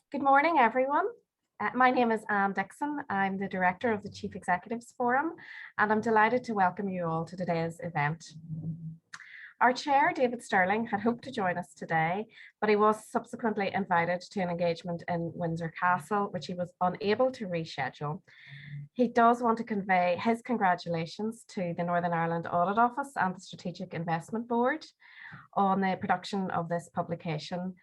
Good morning, everyone. My name is Anne Dixon. I'm the Director of the Chief Executives Forum, and I'm delighted to welcome you all to today's event. Our chair, David Stirling, had hoped to join us today, but he was subsequently invited to an engagement in Windsor Castle, which he was unable to reschedule. He does want to convey his congratulations to the Northern Ireland Audit Office and the Strategic Investment Board on the production of this publication,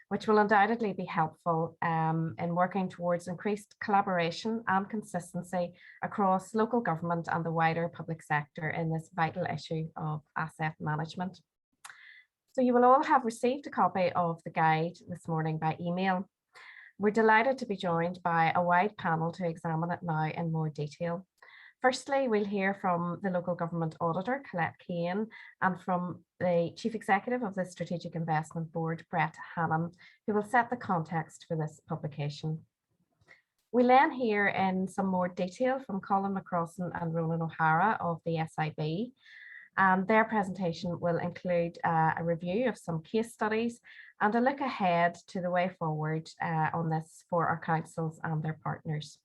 which will undoubtedly be helpful in working towards increased collaboration and consistency across local government and the wider public sector in this vital issue of asset management. So you will all have received a copy of the guide this morning by email. We're delighted to be joined by a wide panel to examine it now in more detail. Firstly, we'll hear from the Local Government Auditor, Colette Kane, and from the Chief Executive of the Strategic Investment Board, Brett Hannam, who will set the context for this publication. We'll then hear in some more detail from Colin McCrossan and Ronan O'Hara of the SIB. Their presentation will include a review of some case studies and a look ahead to the way forward on this for our councils and their partners.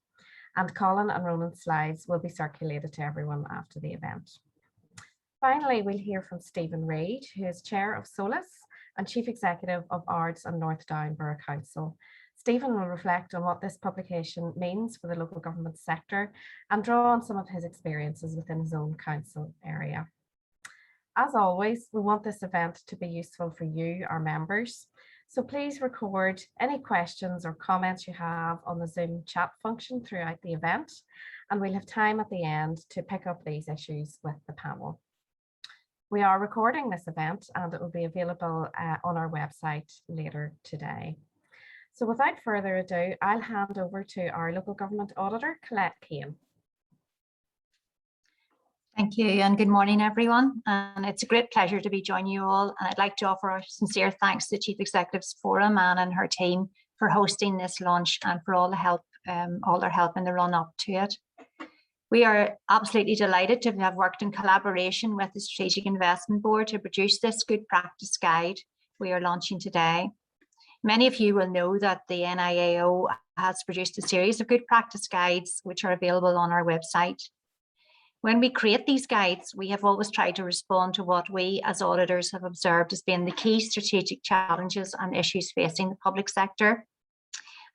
And Colin and Ronan's slides will be circulated to everyone after the event. Finally, we'll hear from Stephen Reid, who is Chair of Solus and Chief Executive of Ards and North Down Borough Council. Stephen will reflect on what this publication means for the local government sector and draw on some of his experiences within his own council area. As always, we want this event to be useful for you, our members. So please record any questions or comments you have on the Zoom chat function throughout the event, and we'll have time at the end to pick up these issues with the panel. We are recording this event and it will be available on our website later today. So without further ado, I'll hand over to our Local Government Auditor, Colette Kane. Thank you and good morning, everyone. And it's a great pleasure to be joining you all. And I'd like to offer our sincere thanks to the Chief Executives Forum, Anne and her team, for hosting this launch and for all their help in the run up to it. We are absolutely delighted to have worked in collaboration with the Strategic Investment Board to produce this good practice guide we are launching today. Many of you will know that the NIAO has produced a series of good practice guides, which are available on our website. When we create these guides, we have always tried to respond to what we as auditors have observed as being the key strategic challenges and issues facing the public sector,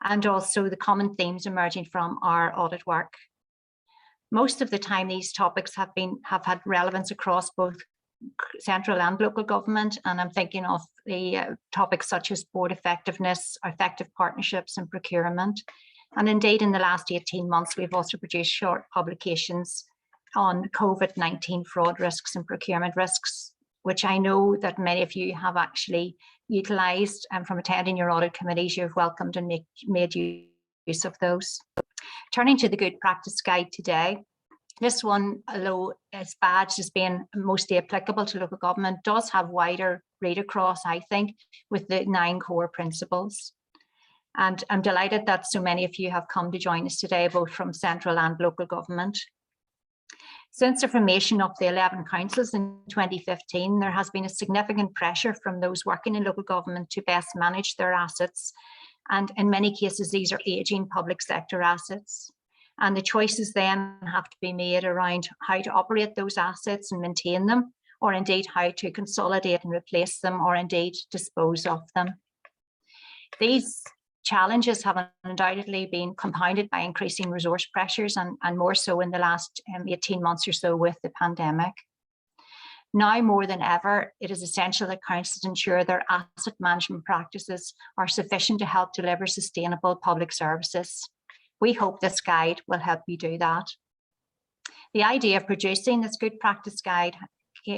and also the common themes emerging from our audit work. Most of the time, these topics have had relevance across both central and local government, and I'm thinking of the topics such as board effectiveness, effective partnerships and procurement. And indeed, in the last 18 months, we've also produced short publications on COVID-19 fraud risks and procurement risks, which I know that many of you have actually utilised, and from attending your audit committees, you've welcomed and made use of those. Turning to the good practice guide today, this one, although it's badged as being mostly applicable to local government, does have wider read across, I think, with the 9 core principles. And I'm delighted that so many of you have come to join us today, both from central and local government. Since the formation of the 11 councils in 2015, there has been a significant pressure from those working in local government to best manage their assets. And in many cases, these are ageing public sector assets. And the choices then have to be made around how to operate those assets and maintain them, or indeed how to consolidate and replace them, or indeed dispose of them. These challenges have undoubtedly been compounded by increasing resource pressures and more so in the last 18 months or so with the pandemic. Now more than ever, it is essential that councils ensure their asset management practices are sufficient to help deliver sustainable public services. We hope this guide will help you do that. The idea of producing this good practice guide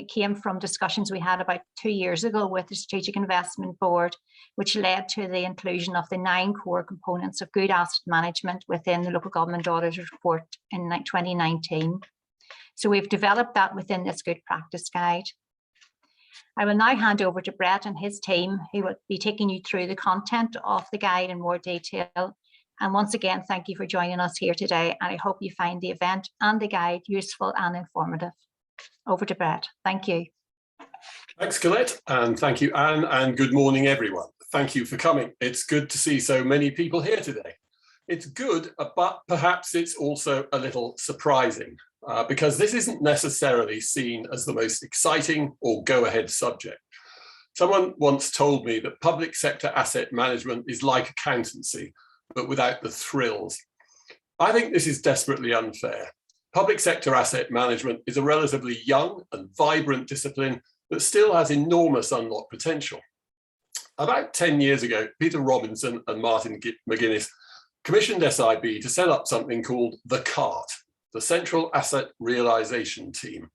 came from discussions we had about 2 years ago with the Strategic Investment Board, which led to the inclusion of the 9 core components of good asset management within the Local Government Auditor's Report in 2019. So we've developed that within this good practice guide. I will now hand over to Brett and his team, who will be taking you through the content of the guide in more detail. And once again, thank you for joining us here today, and I hope you find the event and the guide useful and informative. Over to Brett. Thank you. Thanks, Colette, and thank you, Anne, and good morning, everyone. Thank you for coming. It's good to see so many people here today. It's good, but perhaps it's also a little surprising because this isn't necessarily seen as the most exciting or go-ahead subject. Someone once told me that public sector asset management is like accountancy, but without the thrills. I think this is desperately unfair. Public sector asset management is a relatively young and vibrant discipline that still has enormous unlocked potential. About 10 years ago, Peter Robinson and Martin McGuinness commissioned SIB to set up something called the CART, the Central Asset Realisation Team.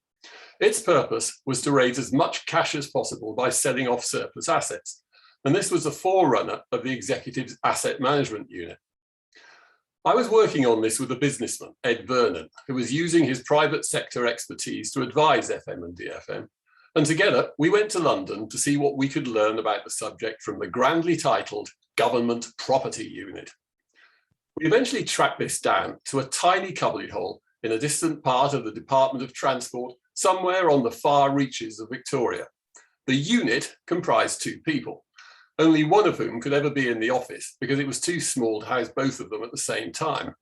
Its purpose was to raise as much cash as possible by selling off surplus assets, and this was the forerunner of the Executive's Asset Management Unit. I was working on this with a businessman, Ed Vernon, who was using his private sector expertise to advise FM and DFM, and together we went to London to see what we could learn about the subject from the grandly titled Government Property Unit. We eventually tracked this down to a tiny cubby hole in a distant part of the Department of Transport, somewhere on the far reaches of Victoria. The unit comprised 2 people, only one of whom could ever be in the office because it was too small to house both of them at the same time.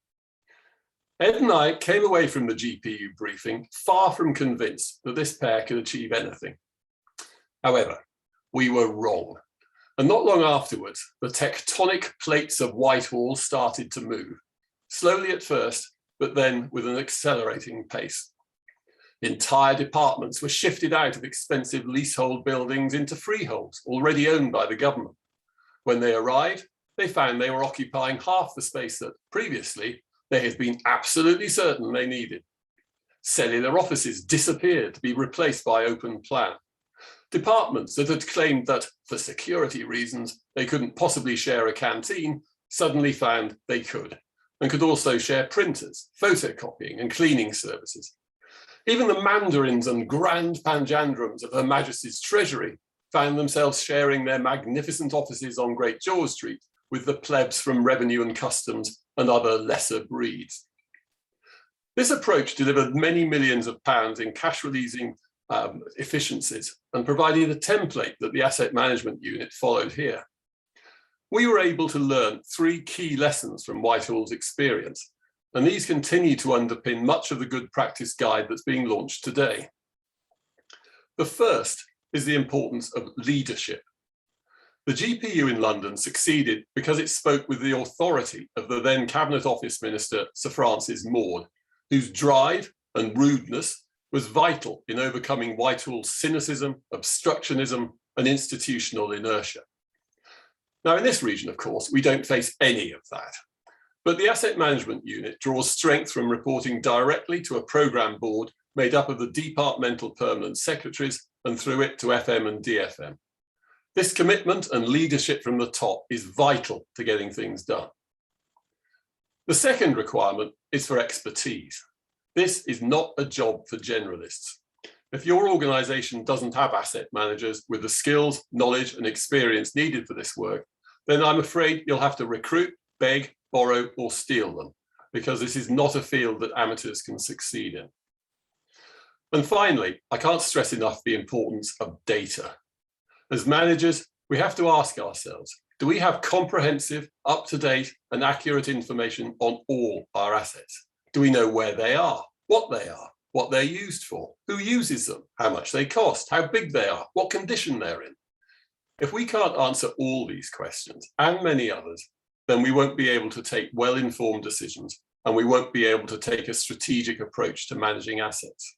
Ed and I came away from the GPU briefing far from convinced that this pair could achieve anything. However, we were wrong. And not long afterwards, the tectonic plates of Whitehall started to move, slowly at first, but then with an accelerating pace. Entire departments were shifted out of expensive leasehold buildings into freeholds already owned by the government. When they arrived, they found they were occupying half the space that previously they had been absolutely certain they needed. Cellular offices disappeared to be replaced by open plan. Departments that had claimed that, for security reasons, they couldn't possibly share a canteen suddenly found they could, and could also share printers, photocopying and cleaning services. Even the mandarins and grand panjandrums of Her Majesty's Treasury found themselves sharing their magnificent offices on Great George Street with the plebs from Revenue and Customs and other lesser breeds. This approach delivered many millions of pounds in cash releasing efficiencies and provided a template that the Asset Management Unit followed here. We were able to learn 3 key lessons from Whitehall's experience, and these continue to underpin much of the good practice guide that's being launched today. The first is the importance of leadership. The GPU in London succeeded because it spoke with the authority of the then Cabinet Office Minister, Sir Francis Maude, whose drive and rudeness was vital in overcoming Whitehall's cynicism, obstructionism, and institutional inertia. Now, in this region, of course, we don't face any of that. But the Asset Management Unit draws strength from reporting directly to a programme board made up of the departmental permanent secretaries and through it to FM and DFM. This commitment and leadership from the top is vital to getting things done. The second requirement is for expertise. This is not a job for generalists. If your organisation doesn't have asset managers with the skills, knowledge and experience needed for this work, then I'm afraid you'll have to recruit, beg, borrow or steal them, because this is not a field that amateurs can succeed in. And finally, I can't stress enough the importance of data. As managers, we have to ask ourselves, do we have comprehensive, up-to-date and accurate information on all our assets? Do we know where they are, what they're used for, who uses them, how much they cost, how big they are, what condition they're in? If we can't answer all these questions and many others, then we won't be able to take well-informed decisions and we won't be able to take a strategic approach to managing assets.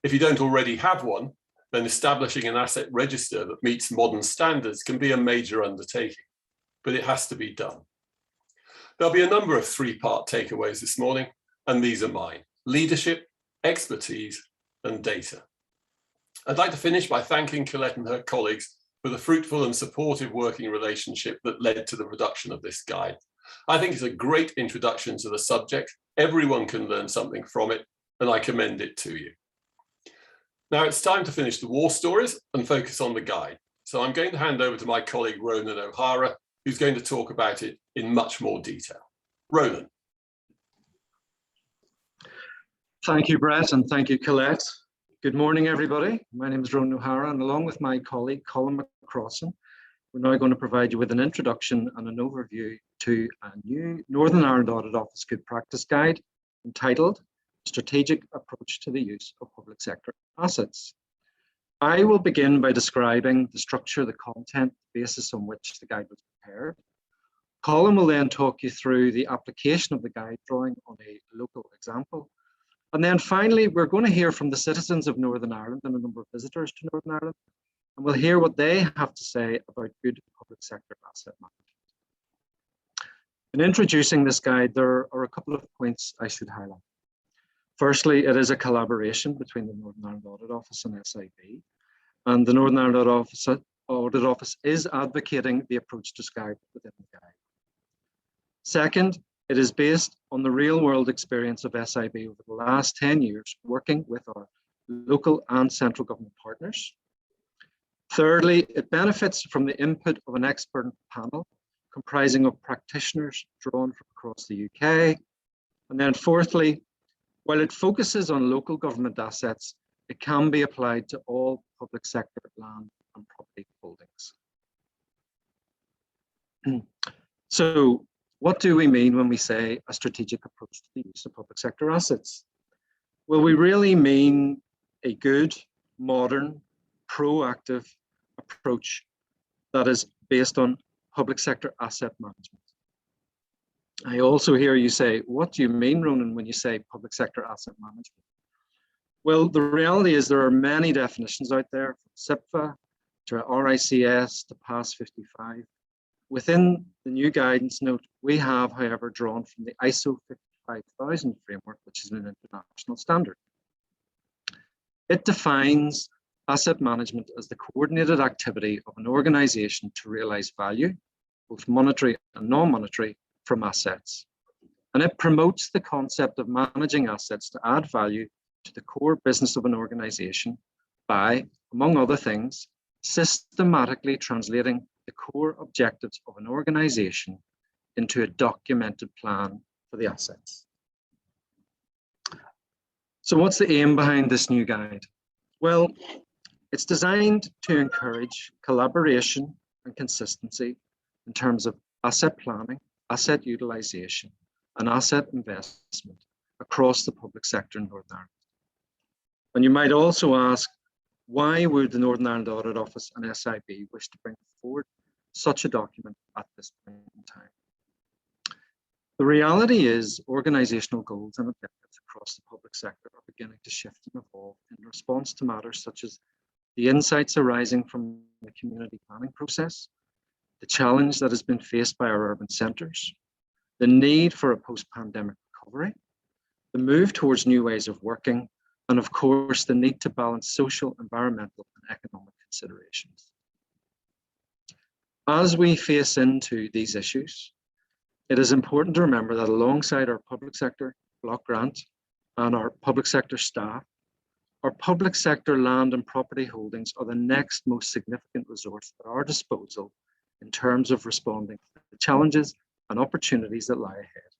If you don't already have one, then establishing an asset register that meets modern standards can be a major undertaking, but it has to be done. There'll be a number of 3-part takeaways this morning, and these are mine: leadership, expertise, and data. I'd like to finish by thanking Colette and her colleagues for the fruitful and supportive working relationship that led to the production of this guide. I think it's a great introduction to the subject. Everyone can learn something from it, and I commend it to you. Now it's time to finish the war stories and focus on the guide. So I'm going to hand over to my colleague, Ronan O'Hara, who's going to talk about it in much more detail. Ronan. Thank you, Brett, and thank you, Colette. Good morning, everybody. My name is Ronan O'Hara, and along with my colleague, Colin McCrossan, we're now going to provide you with an introduction and an overview to a new Northern Ireland Audit Office Good Practice Guide entitled Strategic Approach to the Use of Public Sector Assets. I will begin by describing the structure, the content, the basis on which the guide was prepared. Colin will then talk you through the application of the guide, drawing on a local example. And then finally, we're going to hear from the citizens of Northern Ireland and a number of visitors to Northern Ireland, and we'll hear what they have to say about good public sector asset management. In introducing this guide, there are a couple of points I should highlight. Firstly, it is a collaboration between the Northern Ireland Audit Office and SIB, and the Northern Ireland Audit Office is advocating the approach described within the guide. Second, it is based on the real-world experience of SIB over the last 10 years, working with our local and central government partners. Thirdly, it benefits from the input of an expert panel comprising of practitioners drawn from across the UK. And then fourthly, while it focuses on local government assets, it can be applied to all public sector land and property holdings. So, what do we mean when we say a strategic approach to the use of public sector assets? Well, we really mean a good, modern, proactive approach that is based on public sector asset management. I also hear you say, what do you mean, Ronan, when you say public sector asset management? Well, the reality is there are many definitions out there, from SIPFA to RICS to PAS 55. Within the new guidance note, we have, however, drawn from the ISO 55000 framework, which is an international standard. It defines asset management as the coordinated activity of an organization to realize value, both monetary and non-monetary, from assets. And it promotes the concept of managing assets to add value to the core business of an organization by, among other things, systematically translating the core objectives of an organization into a documented plan for the assets. So what's the aim behind this new guide? Well, it's designed to encourage collaboration and consistency in terms of asset planning, asset utilization, and asset investment across the public sector in Northern Ireland. And you might also ask, why would the Northern Ireland Audit Office and SIB wish to bring forward such a document at this point in time? The reality is organizational goals and objectives across the public sector are beginning to shift and evolve in response to matters such as the insights arising from the community planning process, the challenge that has been faced by our urban centres, the need for a post-pandemic recovery, the move towards new ways of working, and of course, the need to balance social, environmental, and economic considerations. As we face into these issues, it is important to remember that alongside our public sector block grant and our public sector staff, our public sector land and property holdings are the next most significant resource at our disposal in terms of responding to the challenges and opportunities that lie ahead.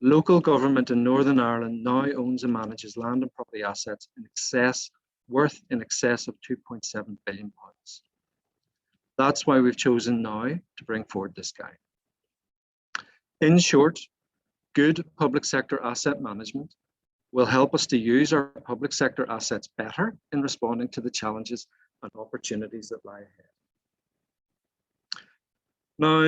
Local government in Northern Ireland now owns and manages land and property assets worth in excess of £2.7 billion. That's why we've chosen now to bring forward this guide. In short, good public sector asset management will help us to use our public sector assets better in responding to the challenges and opportunities that lie ahead. Now,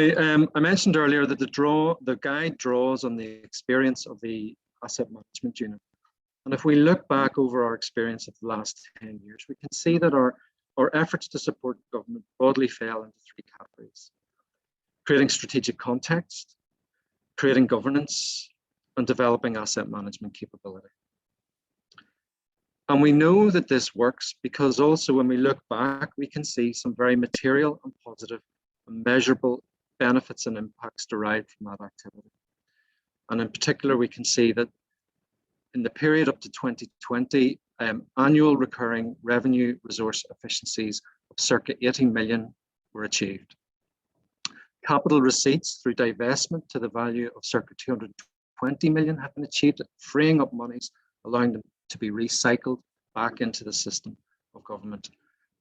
I mentioned earlier that the guide draws on the experience of the asset management unit. And if we look back over our experience of the last 10 years, we can see that our efforts to support government broadly fell into three categories: creating strategic context, creating governance, and developing asset management capability. And we know that this works because also when we look back, we can see some very material and positive and measurable benefits and impacts derived from that activity. And in particular, we can see that in the period up to 2020, annual recurring revenue resource efficiencies of circa 80 million were achieved. Capital receipts through divestment to the value of circa 220 million have been achieved, freeing up monies, allowing them to be recycled back into the system of government.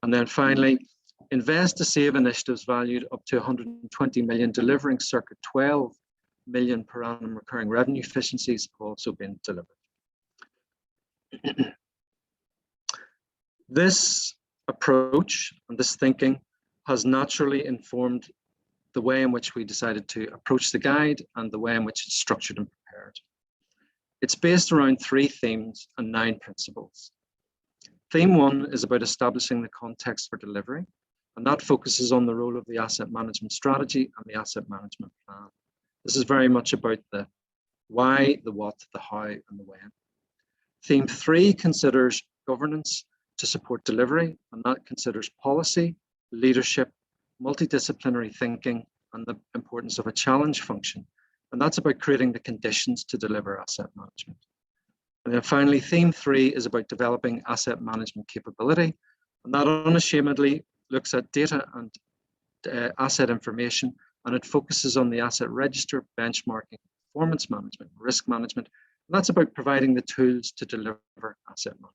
And then finally, Invest to Save initiatives valued up to 120 million, delivering circa 12 million per annum recurring revenue efficiencies have also been delivered. This approach and this thinking has naturally informed the way in which we decided to approach the guide and the way in which it's structured and prepared. It's based around 3 themes and 9 principles. Theme 1 is about establishing the context for delivery, and that focuses on the role of the asset management strategy and the asset management plan. This is very much about the why, the what, the how, and the when. Theme 3 considers governance to support delivery, and that considers policy, leadership, multidisciplinary thinking, and the importance of a challenge function. And that's about creating the conditions to deliver asset management. And then finally, theme 3 is about developing asset management capability, and that unashamedly looks at data and asset information, and it focuses on the asset register, benchmarking, performance management, risk management, and that's about providing the tools to deliver asset management.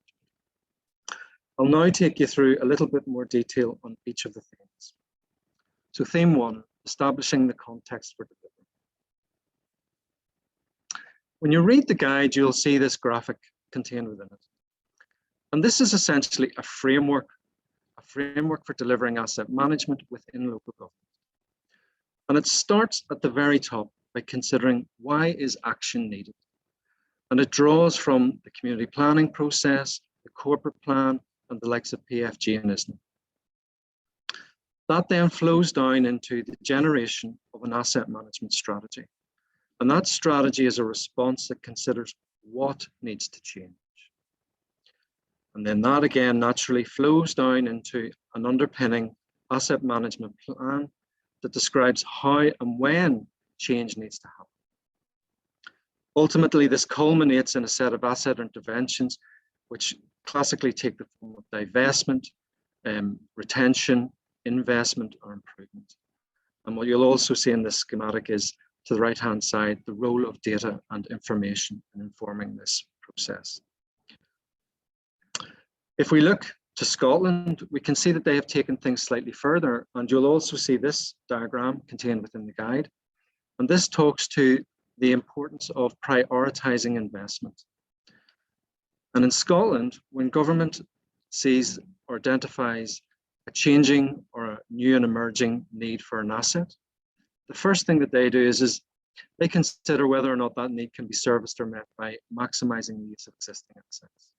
I'll now take you through a little bit more detail on each of the themes. So theme 1, establishing the context for delivery. When you read the guide, you'll see this graphic contained within it. And this is essentially a framework for delivering asset management within local government. And it starts at the very top by considering why is action needed. And it draws from the community planning process, the corporate plan, and the likes of PFG and ISNA. That then flows down into the generation of an asset management strategy. And that strategy is a response that considers what needs to change. And then that again naturally flows down into an underpinning asset management plan that describes how and when change needs to happen. Ultimately, this culminates in a set of asset interventions, which classically take the form of divestment, retention, investment, or improvement. And what you'll also see in this schematic is, to the right-hand side, the role of data and information in informing this process. If we look to Scotland, we can see that they have taken things slightly further, and you'll also see this diagram contained within the guide. And this talks to the importance of prioritising investment. And in Scotland, when government sees or identifies a changing or a new and emerging need for an asset, the first thing that they do is they consider whether or not that need can be serviced or met by maximising the use of existing assets.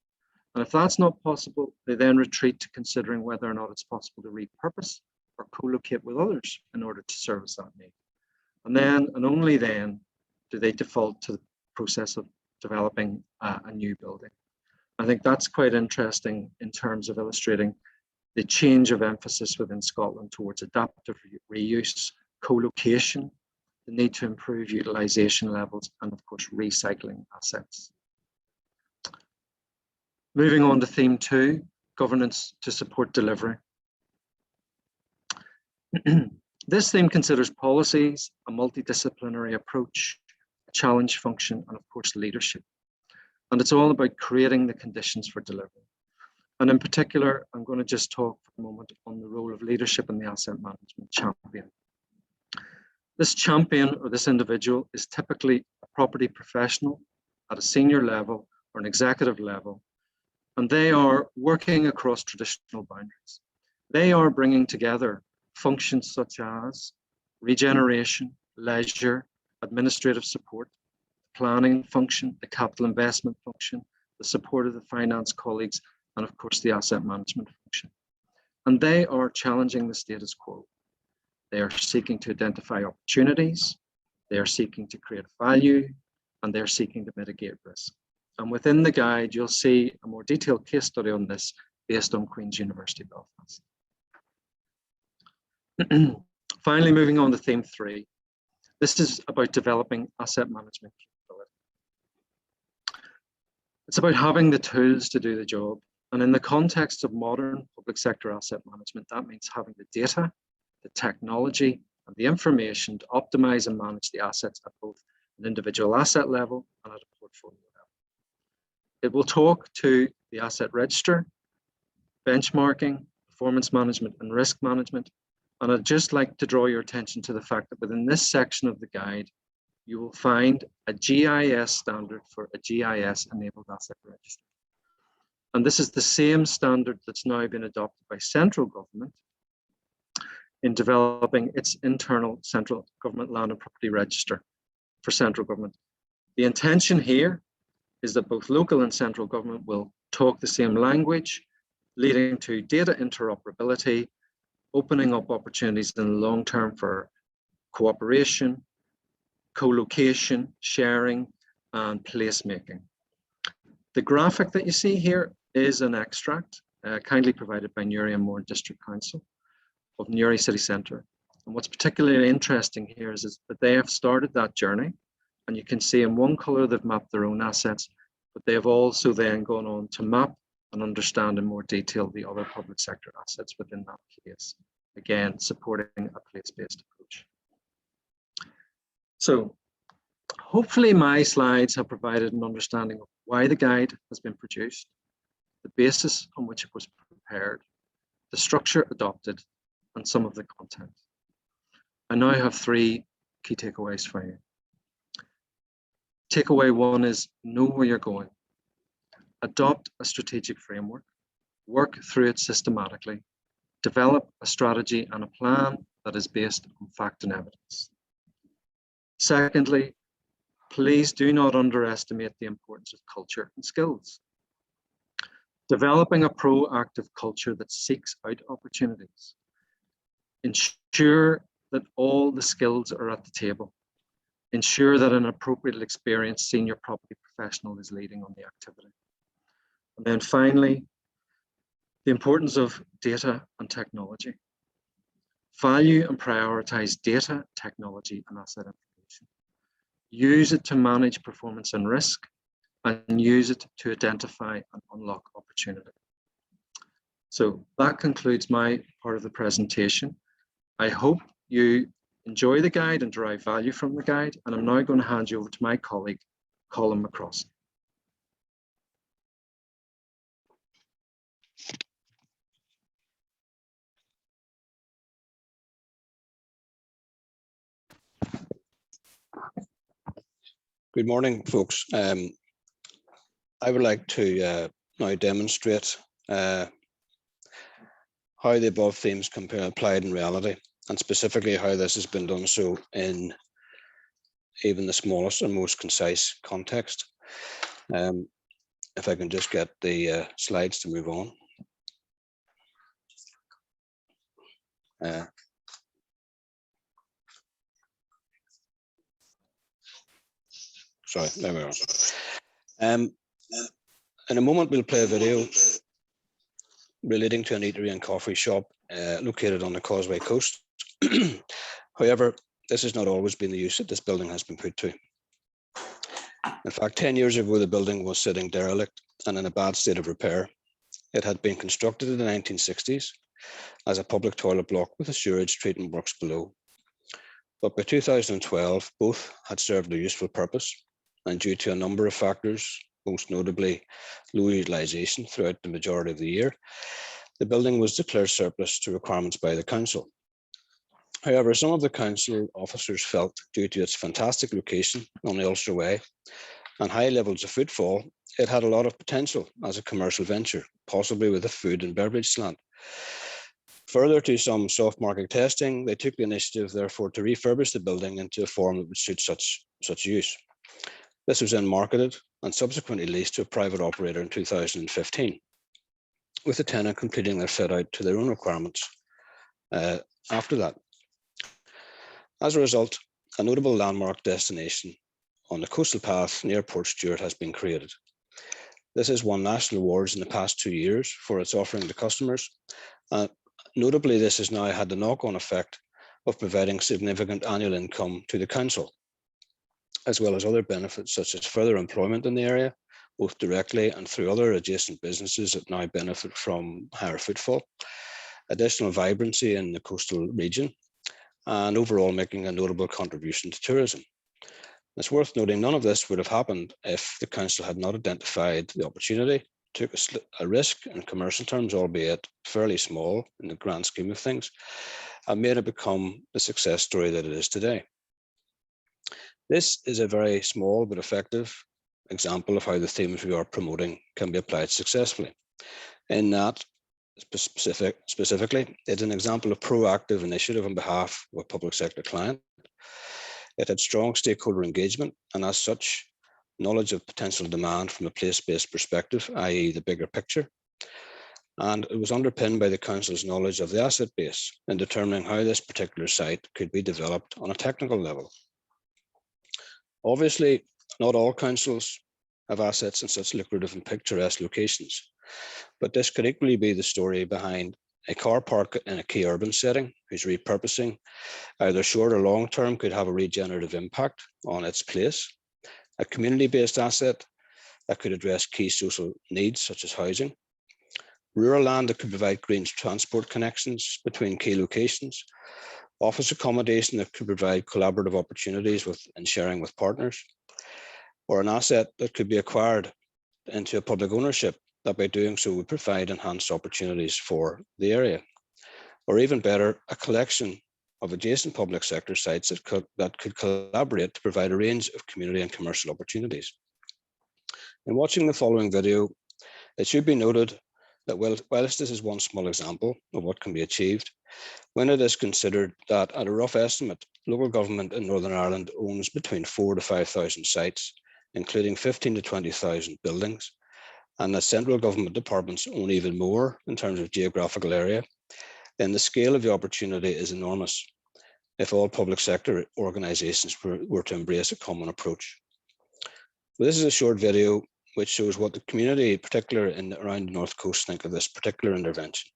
And if that's not possible, they then retreat to considering whether or not it's possible to repurpose or co-locate with others in order to service that need. And then, and only then, do they default to the process of developing a new building. I think that's quite interesting in terms of illustrating the change of emphasis within Scotland towards adaptive reuse, co-location, the need to improve utilisation levels, and of course, recycling assets. Moving on to theme 2, governance to support delivery. This theme considers policies, a multidisciplinary approach, a challenge function, and of course, leadership. And it's all about creating the conditions for delivery. And in particular, I'm going to just talk for a moment on the role of leadership in the asset management champion. This champion or this individual is typically a property professional at a senior level or an executive level, and they are working across traditional boundaries. They are bringing together functions such as regeneration, leisure, administrative support, planning function, the capital investment function, the support of the finance colleagues, and of course the asset management function. And they are challenging the status quo. They are seeking to identify opportunities, they are seeking to create value, and they're seeking to mitigate risk. And within the guide, you'll see a more detailed case study on this based on Queen's University Belfast. Finally, moving on to theme 3. This is about developing asset management capability. It's about having the tools to do the job. And in the context of modern public sector asset management, that means having the data, the technology, and the information to optimize and manage the assets at both an individual asset level and at a portfolio level. It will talk to the asset register, benchmarking, performance management and risk management. And I'd just like to draw your attention to the fact that within this section of the guide, you will find a GIS standard for a GIS-enabled asset register. And this is the same standard that's now been adopted by central government in developing its internal central government land and property register for central government. The intention here is that both local and central government will talk the same language, leading to data interoperability, opening up opportunities in the long term for cooperation, co-location, sharing, and placemaking. The graphic that you see here is an extract kindly provided by Newry and Moore District Council of Newry City Centre. And what's particularly interesting here is that they have started that journey, and you can see in one colour they've mapped their own assets, but they have also then gone on to map and understand in more detail the other public sector assets within that case, again supporting a place-based approach. So hopefully my slides have provided an understanding of why the guide has been produced, the basis on which it was prepared, the structure adopted, and some of the content. I now have 3 key takeaways for you. Takeaway 1 is know where you're going. Adopt a strategic framework, work through it systematically, develop a strategy and a plan that is based on fact and evidence. Secondly, please do not underestimate the importance of culture and skills. Developing a proactive culture that seeks out opportunities. Ensure that all the skills are at the table. Ensure that an appropriately experienced senior property professional is leading on the activity. And then finally, the importance of data and technology. Value and prioritize data, technology, and asset information. Use it to manage performance and risk, and use it to identify and unlock opportunity. So that concludes my part of the presentation. I hope you enjoy the guide and derive value from the guide, and I'm now going to hand you over to my colleague, Colin McCross. Good morning, folks. I would like to now demonstrate how the above themes can be applied in reality, and specifically how this has been done so in even the smallest and most concise context. If I can just get the slides to move on. Sorry, there we are. In a moment, we'll play a video relating to an eatery and coffee shop located on the Causeway Coast. However, this has not always been the use that this building has been put to. In fact, 10 years ago, the building was sitting derelict and in a bad state of repair. It had been constructed in the 1960s as a public toilet block with a sewage treatment works below. But by 2012, both had served a useful purpose, and due to a number of factors, most notably low utilisation throughout the majority of the year, the building was declared surplus to requirements by the council. However, some of the council officers felt, due to its fantastic location on the Ulster Way and high levels of footfall, it had a lot of potential as a commercial venture, possibly with a food and beverage slant. Further to some soft market testing, they took the initiative, therefore, to refurbish the building into a form that would suit such use. This was then marketed and subsequently leased to a private operator in 2015, with the tenant completing their fit out to their own requirements after that. As a result, a notable landmark destination on the coastal path near Port Stewart has been created. This has won national awards in the past 2 years for its offering to customers. Notably, this has now had the knock-on effect of providing significant annual income to the council, as well as other benefits such as further employment in the area, both directly and through other adjacent businesses that now benefit from higher footfall, additional vibrancy in the coastal region, and overall making a notable contribution to tourism. It's worth noting none of this would have happened if the council had not identified the opportunity took a risk in commercial terms, albeit fairly small in the grand scheme of things, and made it become the success story that it is today. This is a very small but effective example of how the themes we are promoting can be applied successfully. In that, specifically, it's an example of proactive initiative on behalf of a public sector client. It had strong stakeholder engagement, and as such, knowledge of potential demand from a place-based perspective, i.e. the bigger picture. And it was underpinned by the council's knowledge of the asset base in determining how this particular site could be developed on a technical level. Obviously, not all councils have assets in such lucrative and picturesque locations, but this could equally be the story behind a car park in a key urban setting whose repurposing, either short or long term, could have a regenerative impact on its place, a community-based asset that could address key social needs such as housing, rural land that could provide green transport connections between key locations, office accommodation that could provide collaborative opportunities and sharing with partners, or an asset that could be acquired into a public ownership that by doing so would provide enhanced opportunities for the area. Or even better, a collection of adjacent public sector sites that could collaborate to provide a range of community and commercial opportunities. In watching the following video, it should be noted that whilst this is one small example of what can be achieved, when it is considered that at a rough estimate, local government in Northern Ireland owns between 4,000 to 5,000 sites, including 15,000 to 20,000 buildings, and that central government departments own even more in terms of geographical area, then the scale of the opportunity is enormous if all public sector organisations were to embrace a common approach. Well, this is a short video which shows what the community, particularly around the North Coast, think of this particular intervention.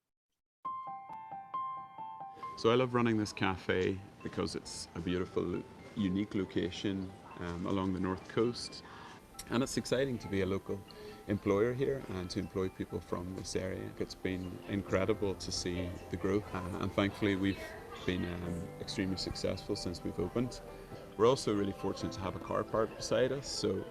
So I love running this cafe because it's a beautiful, unique location along the North Coast. And it's exciting to be a local employer here and to employ people from this area. It's been incredible to see the growth, and thankfully we've been extremely successful since we've opened. We're also really fortunate to have a car park beside us, so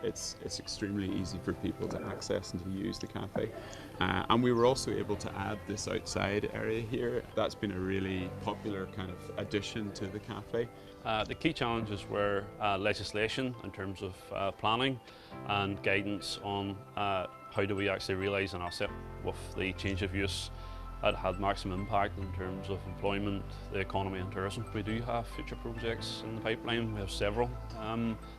it's extremely easy for people to access and to use the cafe. And we were also able to add this outside area here. That's been a really popular kind of addition to the cafe. The key challenges were legislation in terms of planning and guidance on how do we actually realise an asset with the change of use. That had maximum impact in terms of employment, the economy and tourism. We do have future projects in the pipeline. We have several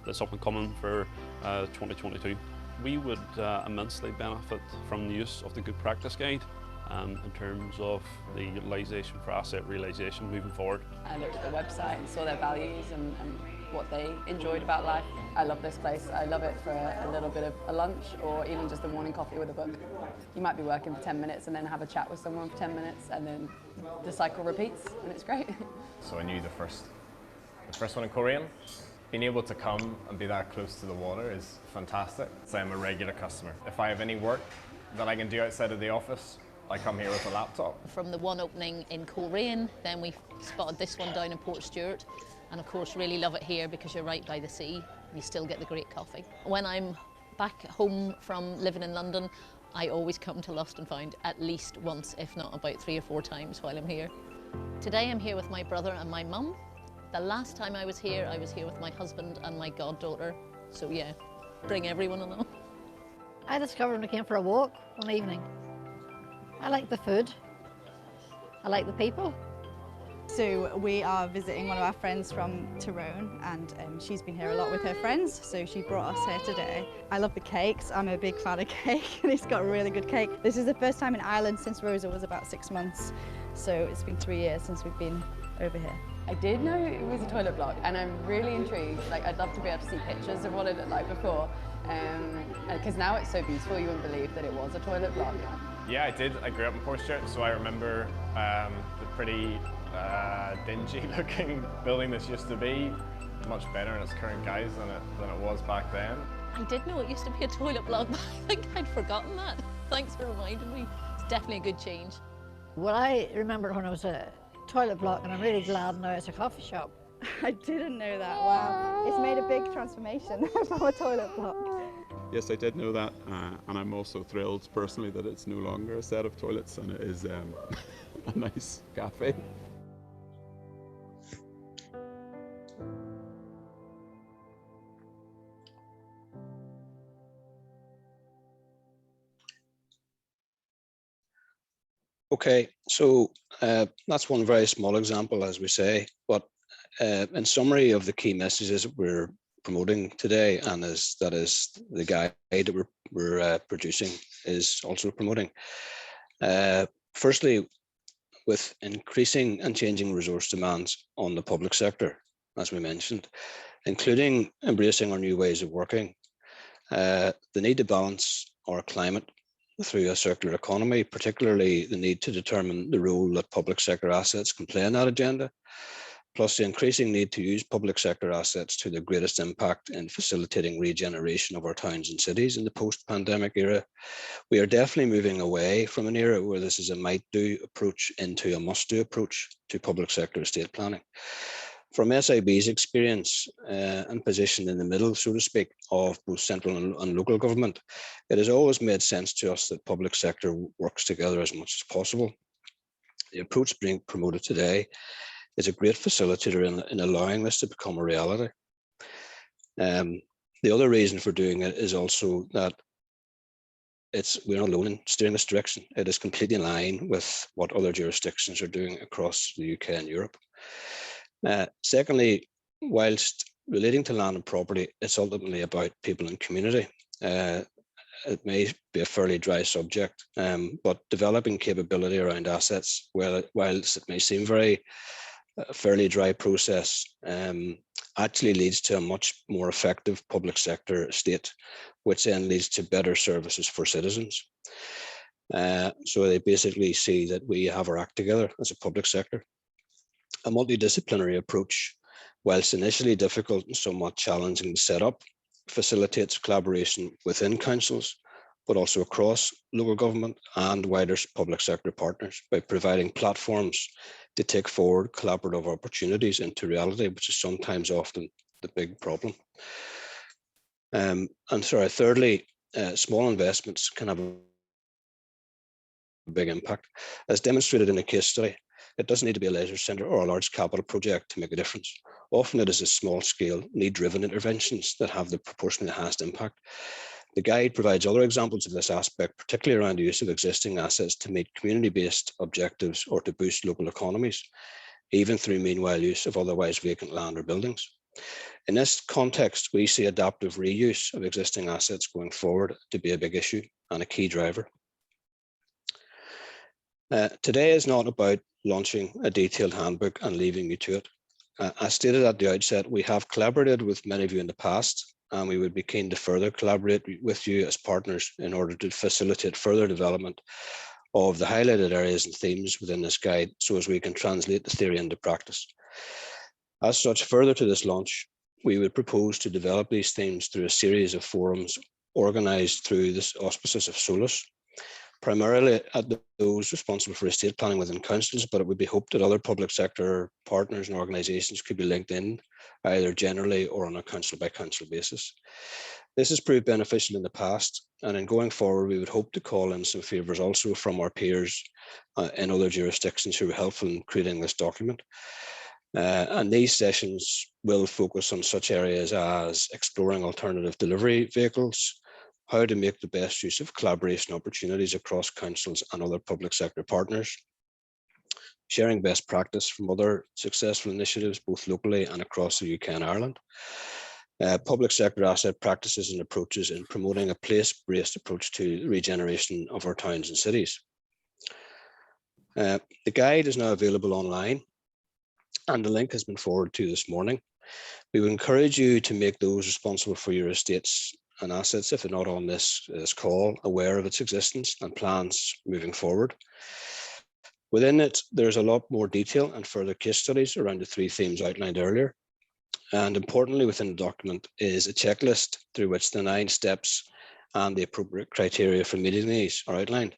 that's up and coming for 2022. We would immensely benefit from the use of the Good Practice Guide in terms of the utilisation for asset realisation moving forward. I looked at the website and saw their values and what they enjoyed about life. I love this place. I love it for a little bit of a lunch or even just a morning coffee with a book. You might be working for 10 minutes and then have a chat with someone for 10 minutes and then the cycle repeats and it's great. So I knew the first one in Korean. Being able to come and be that close to the water is fantastic. So I'm a regular customer. If I have any work that I can do outside of the office, I come here with a laptop. From the one opening in Coleraine, then we spotted this one down in Portstewart, and of course really love it here because you're right by the sea. You still get the great coffee. When I'm back home from living in London, I always come to Lost and Found at least once, if not about 3 or 4 times while I'm here. Today I'm here with my brother and my mum. The last time I was here with my husband and my goddaughter. So yeah, bring everyone along. I discovered when I came for a walk one evening. I like the food. I like the people. So we are visiting one of our friends from Tyrone, and she's been here a lot with her friends, so she brought us here today. I love the cakes. I'm a big fan of cake and it's got a really good cake. This is the first time in Ireland since Rosa was about 6 months, so it's been 3 years since we've been over here. I did know it was a toilet block and I'm really intrigued. Like, I'd love to be able to see pictures of what it looked like before, because now it's so beautiful you wouldn't believe that it was a toilet block. Yeah, I did. I grew up in Portstewart, so I remember the pretty dingy looking building this used to be. Much better in its current guise than it was back then. I did know it used to be a toilet block, but I think I'd forgotten that. Thanks for reminding me. It's definitely a good change. Well, I remember when it was a toilet block, and I'm really glad now it's a coffee shop. I didn't know that, wow. It's made a big transformation from a toilet block. Yes, I did know that, and I'm also thrilled personally that it's no longer a set of toilets and it is a nice cafe. Okay, so that's one very small example, as we say, but in summary of the key messages that we're promoting today, and that is the guide that we're producing is also promoting. Firstly, with increasing and changing resource demands on the public sector, as we mentioned, including embracing our new ways of working, the need to balance our climate through a circular economy, particularly the need to determine the role that public sector assets can play in that agenda, plus the increasing need to use public sector assets to the greatest impact in facilitating regeneration of our towns and cities in the post-pandemic era. We are definitely moving away from an era where this is a might-do approach into a must-do approach to public sector estate planning. From SIB's experience and position in the middle, so to speak, of both central and local government, it has always made sense to us that public sector works together as much as possible. The approach being promoted today is a great facilitator in allowing this to become a reality. The other reason for doing it is also that we're not alone in steering this direction. It is completely in line with what other jurisdictions are doing across the UK and Europe. Secondly, whilst relating to land and property, it's ultimately about people and community. It may be a fairly dry subject, but developing capability around assets, whilst it may seem fairly dry process, actually leads to a much more effective public sector estate, which then leads to better services for citizens. So they basically see that we have our act together as a public sector. A multidisciplinary approach, whilst initially difficult and somewhat challenging to set up, facilitates collaboration within councils, but also across local government and wider public sector partners by providing platforms to take forward collaborative opportunities into reality, which is sometimes often the big problem. Thirdly, small investments can have a big impact. As demonstrated in a case study, it doesn't need to be a leisure centre or a large capital project to make a difference. Often it is a small scale, need-driven interventions that have the proportionally highest impact. The guide provides other examples of this aspect, particularly around the use of existing assets to meet community-based objectives or to boost local economies, even through meanwhile use of otherwise vacant land or buildings. In this context, we see adaptive reuse of existing assets going forward to be a big issue and a key driver. Today is not about launching a detailed handbook and leaving you to it. As stated at the outset, we have collaborated with many of you in the past, and we would be keen to further collaborate with you as partners in order to facilitate further development of the highlighted areas and themes within this guide, so as we can translate the theory into practice. As such, further to this launch, we would propose to develop these themes through a series of forums organised through the auspices of Solus, primarily at those responsible for estate planning within councils, but it would be hoped that other public sector partners and organisations could be linked in, either generally or on a council by council basis. This has proved beneficial in the past, and in going forward, we would hope to call in some favours also from our peers in other jurisdictions who were helpful in creating this document. And these sessions will focus on such areas as exploring alternative delivery vehicles, how to make the best use of collaboration opportunities across councils and other public sector partners, sharing best practice from other successful initiatives, both locally and across the UK and Ireland, public sector asset practices and approaches in promoting a place-based approach to regeneration of our towns and cities. The guide is now available online, and the link has been forwarded to you this morning. We would encourage you to make those responsible for your estates and assets, if they're not on this call, aware of its existence and plans moving forward. Within it, there's a lot more detail and further case studies around the three themes outlined earlier. And importantly, within the document is a checklist through which the 9 steps and the appropriate criteria for meeting these are outlined.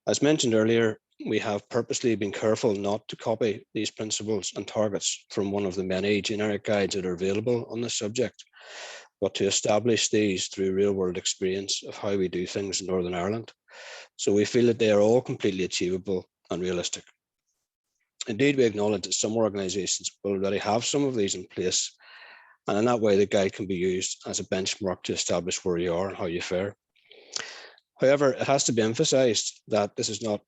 As mentioned earlier, we have purposely been careful not to copy these principles and targets from one of the many generic guides that are available on this subject. but to establish these through real world experience of how we do things in Northern Ireland. So we feel that they are all completely achievable and realistic. Indeed, we acknowledge that some organisations already have some of these in place, and in that way the guide can be used as a benchmark to establish where you are and how you fare. However, it has to be emphasised that this is not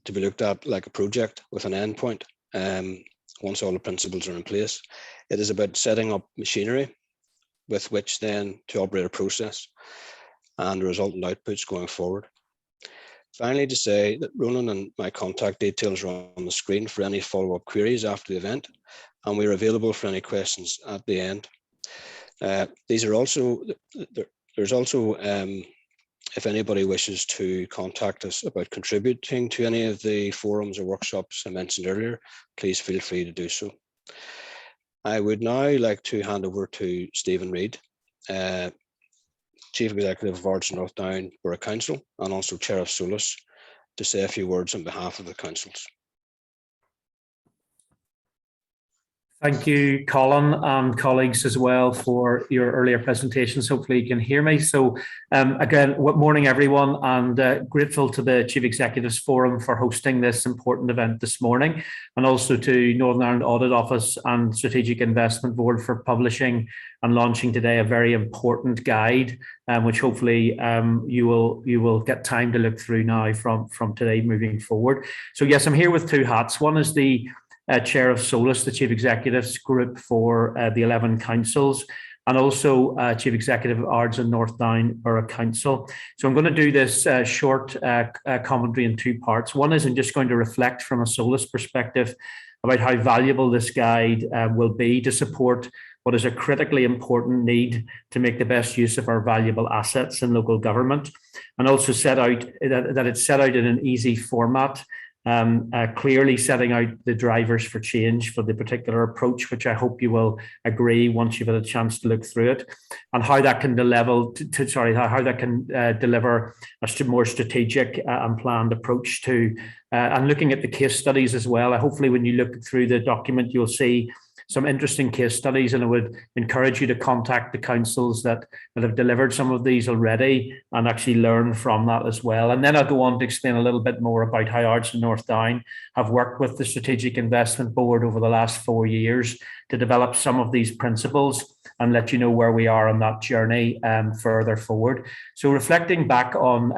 to be looked at like a project with an endpoint once all the principles are in place. It is about setting up machinery with which then to operate a process and the resultant outputs going forward. Finally, to say that Ronan and my contact details are on the screen for any follow-up queries after the event, and we're available for any questions at the end. There's also, if anybody wishes to contact us about contributing to any of the forums or workshops I mentioned earlier, please feel free to do so. I would now like to hand over to Stephen Reid, Chief Executive of Ards and North Down Borough Council and also Chair of Solus, to say a few words on behalf of the councils. Thank you, Colin, and colleagues as well for your earlier presentations. Hopefully you can hear me. So again, good morning, everyone, and grateful to the Chief Executives Forum for hosting this important event this morning, and also to Northern Ireland Audit Office and Strategic Investment Board for publishing and launching today a very important guide, which hopefully you will get time to look through now from today moving forward. So yes, I'm here with two hats. One is the Chair of Solus, the Chief Executives Group for the 11 councils, and also Chief Executive of Ards and North Down Borough Council. So I'm going to do this short commentary in two parts. One is I'm just going to reflect from a Solus perspective about how valuable this guide will be to support what is a critically important need to make the best use of our valuable assets in local government, and also set out that it's set out in an easy format, clearly setting out the drivers for change for the particular approach, which I hope you will agree once you've had a chance to look through it, and how that can deliver a more strategic and planned approach to, and looking at the case studies as well. Hopefully when you look through the document, you'll see some interesting case studies, and I would encourage you to contact the councils that have delivered some of these already and actually learn from that as well. And then I'll go on to explain a little bit more about how Ards and North Down have worked with the Strategic Investment Board over the last 4 years to develop some of these principles and let you know where we are on that journey further forward. So reflecting back on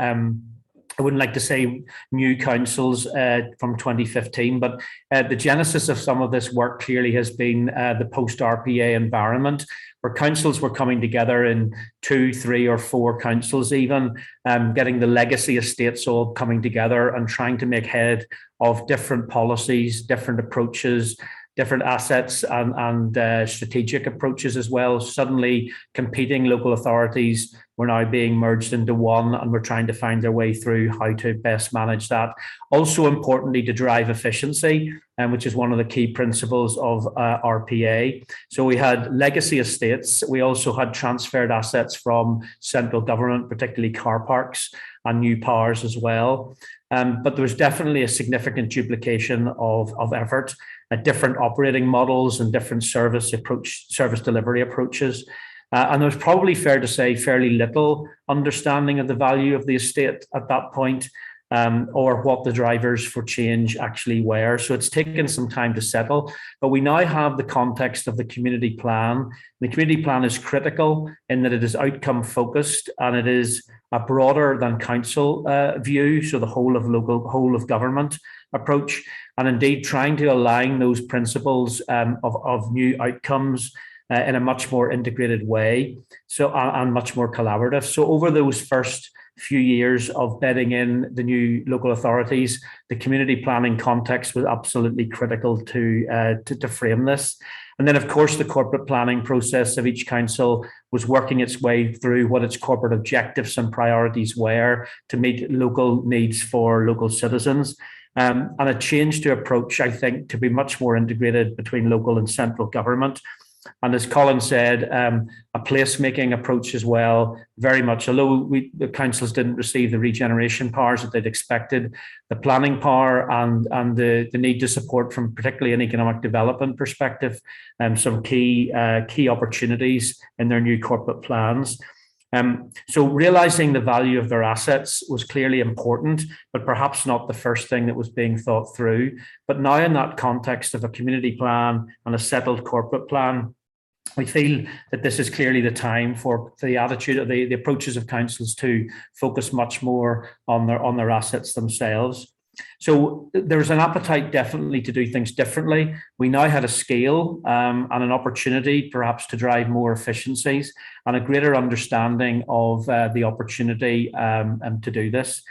I wouldn't like to say new councils from 2015, but the genesis of some of this work clearly has been the post-RPA environment, where councils were coming together in 2, 3 or 4 councils even, getting the legacy estates all coming together and trying to make head of different policies, different approaches, different assets and strategic approaches as well. Suddenly competing local authorities were now being merged into one, and we're trying to find their way through how to best manage that. Also importantly, to drive efficiency, which is one of the key principles of RPA. So we had legacy estates. We also had transferred assets from central government, particularly car parks and new powers as well. But there was definitely a significant duplication of effort, different operating models and different service delivery approaches. And there was probably, fair to say, fairly little understanding of the value of the estate at that point, or what the drivers for change actually were. So it's taken some time to settle, but we now have the context of the community plan. The community plan is critical in that it is outcome focused, and it is a broader than council view, so the whole of government approach, and indeed trying to align those principles of new outcomes in a much more integrated way, so and much more collaborative. So over those first few years of bedding in the new local authorities, the community planning context was absolutely critical to frame this. And then, of course, the corporate planning process of each council was working its way through what its corporate objectives and priorities were to meet local needs for local citizens. And a change to approach, I think, to be much more integrated between local and central government. And as Colin said, a placemaking approach as well, very much, although the councils didn't receive the regeneration powers that they'd expected, the planning power and the need to support from particularly an economic development perspective, some key opportunities in their new corporate plans. So realizing the value of their assets was clearly important, but perhaps not the first thing that was being thought through. But now in that context of a community plan and a settled corporate plan, we feel that this is clearly the time for the attitude of the approaches of councils to focus much more on their assets themselves. So there's an appetite definitely to do things differently. We now had a scale and an opportunity perhaps to drive more efficiencies and a greater understanding of the opportunity to do this.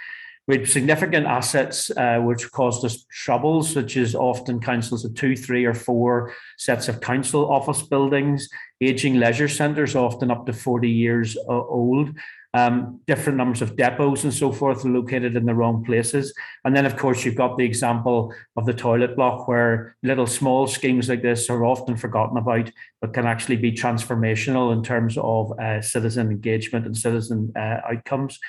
We had significant assets which caused us troubles, such as often councils had 2, 3 or 4 sets of council office buildings, ageing leisure centres, often up to 40 years old. Different numbers of depots and so forth are located in the wrong places. And then, of course, you've got the example of the toilet block, where little small schemes like this are often forgotten about, but can actually be transformational in terms of citizen engagement and citizen outcomes.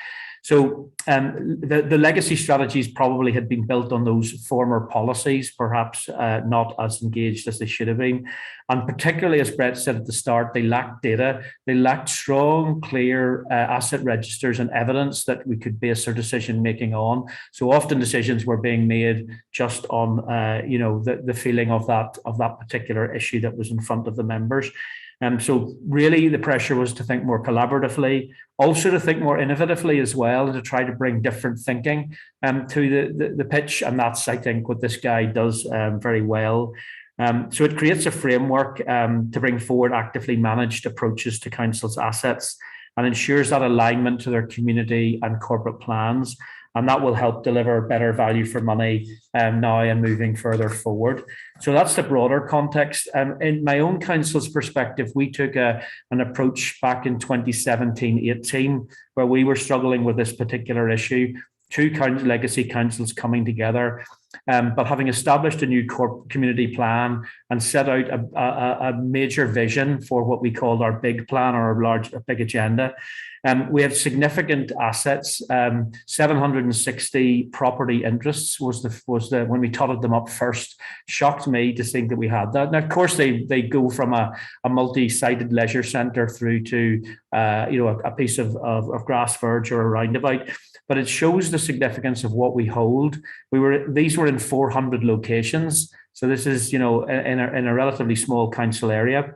So the legacy strategies probably had been built on those former policies, perhaps not as engaged as they should have been. And particularly, as Brett said at the start, they lacked data. They lacked strong, clear asset registers and evidence that we could base our decision making on. So often decisions were being made just on the feeling of that particular issue that was in front of the members. So really the pressure was to think more collaboratively, also to think more innovatively as well, and to try to bring different thinking to the pitch. And that's, I think, what this guy does very well. So it creates a framework to bring forward actively managed approaches to council's assets and ensures that alignment to their community and corporate plans. And that will help deliver better value for money now and moving further forward. So that's the broader context. In my own council's perspective, we took an approach back in 2017-18, where we were struggling with this particular issue. 2 legacy councils coming together, but having established a new community plan and set out a major vision for what we called our big plan or our big agenda. We have significant assets, 760 property interests was the when we totted them up first. Shocked me to think that we had that. Now, of course, they go from a multi-sited leisure centre through to a piece of grass verge or a roundabout. But it shows the significance of what we hold. These were in 400 locations, so this is in a relatively small council area.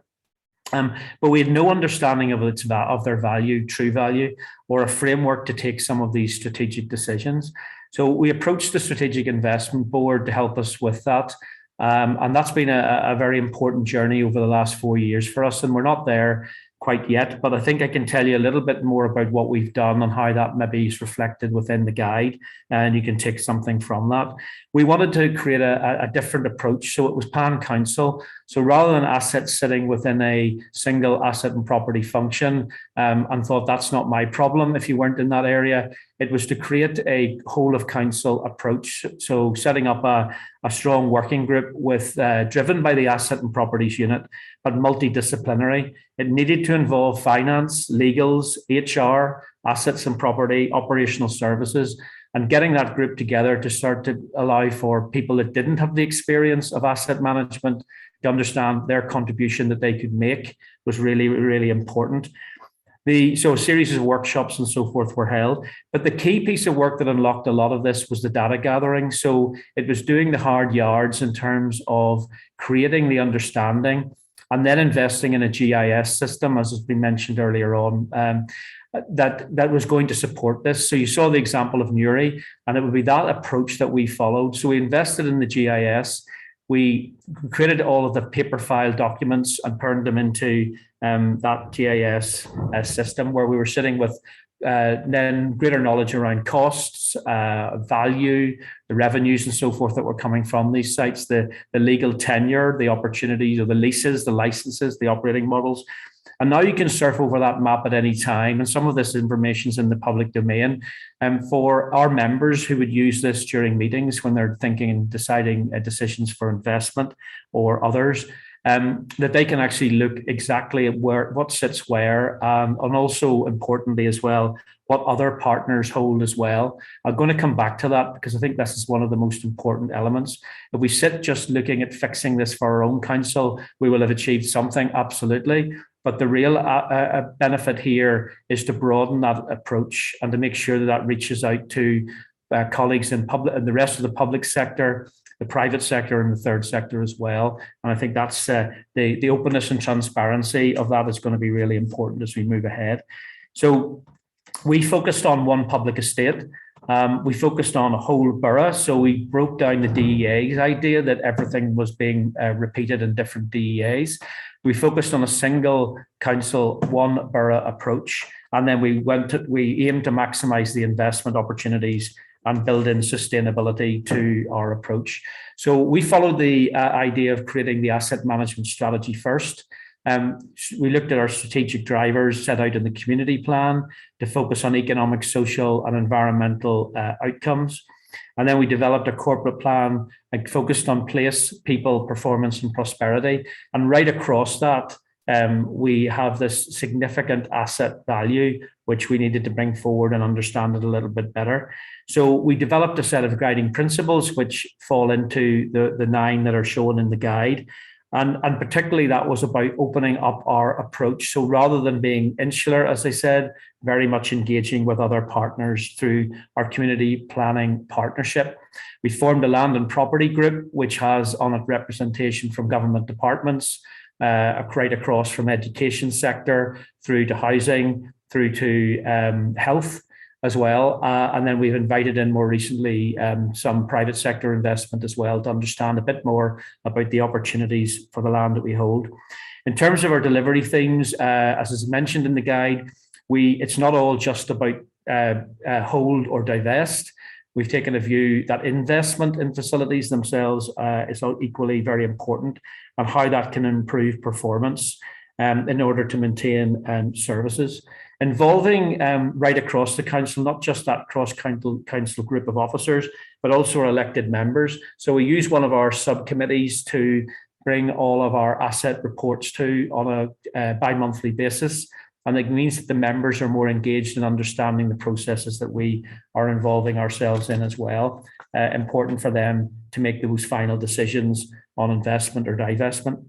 But we had no understanding of their value, true value, or a framework to take some of these strategic decisions. So we approached the Strategic Investment Board to help us with that. And that's been a very important journey over the last 4 years for us. And we're not there quite yet, but I think I can tell you a little bit more about what we've done and how that maybe is reflected within the guide, and you can take something from that. We wanted to create a different approach, so it was pan-council. So rather than assets sitting within a single asset and property function, and thought that's not my problem if you weren't in that area, it was to create a whole of council approach. So setting up a strong working group with driven by the asset and properties unit, but multidisciplinary. It needed to involve finance, legals, HR, assets and property, operational services, and getting that group together to start to allow for people that didn't have the experience of asset management to understand their contribution that they could make was really, really important. So a series of workshops and so forth were held, but the key piece of work that unlocked a lot of this was the data gathering. So it was doing the hard yards in terms of creating the understanding and then investing in a GIS system, as has been mentioned earlier on, that was going to support this. So you saw the example of Newry, and it would be that approach that we followed. So we invested in the GIS. We created all of the paper file documents and turned them into that GIS system, where we were sitting with then greater knowledge around costs, value, the revenues and so forth that were coming from these sites, the legal tenure, the opportunities of the leases, the licenses, the operating models. And now you can surf over that map at any time. And some of this information is in the public domain. And for our members who would use this during meetings when they're thinking and deciding decisions for investment or others, that they can actually look exactly at what sits where, and also importantly as well, what other partners hold as well. I'm going to come back to that because I think this is one of the most important elements. If we sit just looking at fixing this for our own council, we will have achieved something, absolutely. But the real benefit here is to broaden that approach and to make sure that that reaches out to colleagues in public and the rest of the public sector, the private sector, and the third sector as well. And I think that's the openness and transparency of that is going to be really important as we move ahead. So we focused on one public estate. We focused on a whole borough. So we broke down the DEA's idea that everything was being repeated in different DEAs. We focused on a single council, one borough approach. And then we aimed to maximize the investment opportunities and build in sustainability to our approach. So we followed the idea of creating the asset management strategy first. We looked at our strategic drivers set out in the community plan to focus on economic, social, and environmental outcomes. And then we developed a corporate plan and focused on place, people, performance, and prosperity. And right across that, we have this significant asset value, which we needed to bring forward and understand it a little bit better. So we developed a set of guiding principles, which fall into the 9 that are shown in the guide. And particularly that was about opening up our approach. So rather than being insular, as I said, very much engaging with other partners through our community planning partnership. We formed a land and property group, which has on it representation from government departments, right across from education sector through to housing, through to health as well. And then we've invited in more recently some private sector investment as well to understand a bit more about the opportunities for the land that we hold. In terms of our delivery themes, as is mentioned in the guide, it's not all just about hold or divest. We've taken a view that investment in facilities themselves is equally very important, and how that can improve performance in order to maintain services. Involving right across the council, not just that cross-council group of officers, but also our elected members. So we use one of our subcommittees to bring all of our asset reports to on a bi-monthly basis. And it means that the members are more engaged in understanding the processes that we are involving ourselves in as well. Important for them to make those final decisions on investment or divestment.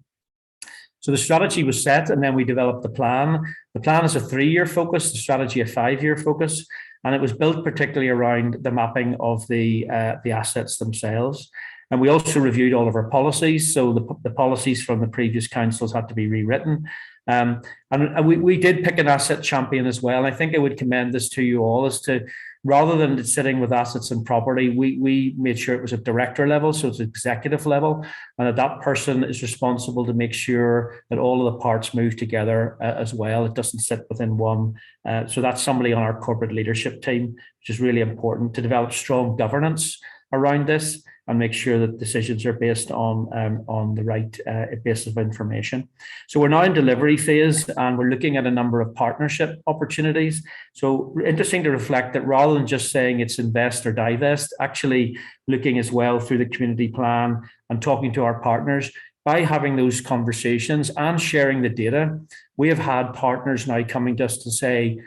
So the strategy was set, and then we developed the plan. The plan is a 3-year focus, the strategy a 5-year focus, and it was built particularly around the mapping of the assets themselves. And we also reviewed all of our policies. So the policies from the previous councils had to be rewritten. And we did pick an asset champion as well. And I think I would commend this to you all, as to rather than sitting with assets and property, we made sure it was at director level, so it's executive level, and that person is responsible to make sure that all of the parts move together as well. It doesn't sit within one. So that's somebody on our corporate leadership team, which is really important to develop strong governance around this and make sure that decisions are based on the right basis of information. So we're now in delivery phase, and we're looking at a number of partnership opportunities. So interesting to reflect that rather than just saying it's invest or divest, actually looking as well through the community plan and talking to our partners. By having those conversations and sharing the data, we have had partners now coming to us to say,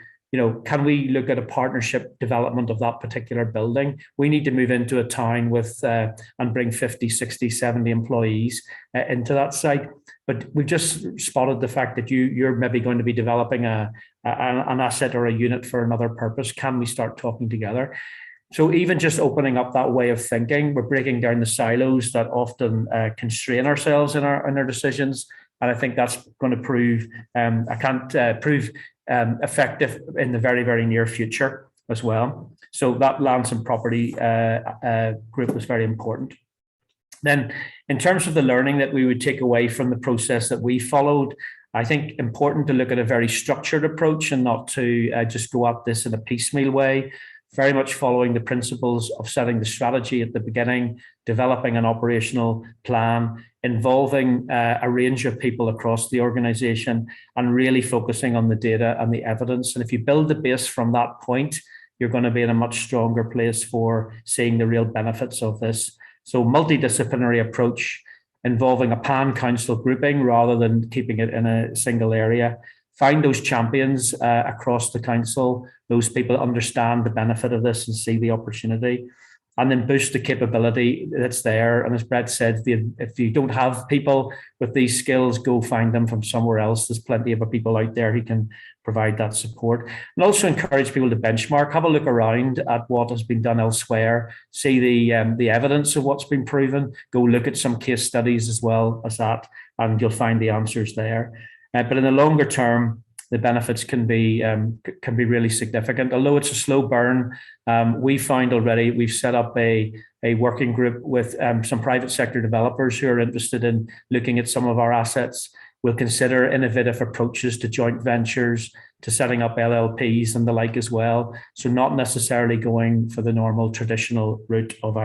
can we look at a partnership development of that particular building? We need to move into a town with and bring 50, 60, 70 employees into that site. But we've just spotted the fact that you're maybe going to be developing an asset or a unit for another purpose. Can we start talking together? So even just opening up that way of thinking, we're breaking down the silos that often constrain ourselves in our decisions. And I think that's going to prove, effective in the very, very near future as well. So that lands and property group was very important. Then in terms of the learning that we would take away from the process that we followed, I think important to look at a very structured approach and not to just go at this in a piecemeal way, very much following the principles of setting the strategy at the beginning, developing an operational plan, involving a range of people across the organization, and really focusing on the data and the evidence. And if you build the base from that point, you're going to be in a much stronger place for seeing the real benefits of this. So multidisciplinary approach, involving a pan-council grouping rather than keeping it in a single area. Find those champions across the council. Those people understand the benefit of this and see the opportunity, and then boost the capability that's there. And as Brett said, if you don't have people with these skills, go find them from somewhere else. There's plenty of people out there who can provide that support. And also encourage people to benchmark, have a look around at what has been done elsewhere, see the evidence of what's been proven, go look at some case studies as well as that, and you'll find the answers there. But in the longer term, the benefits can be really significant. Although it's a slow burn, we find already we've set up a working group with some private sector developers who are interested in looking at some of our assets. We'll consider innovative approaches to joint ventures, to setting up LLPs and the like as well. So not necessarily going for the normal traditional route of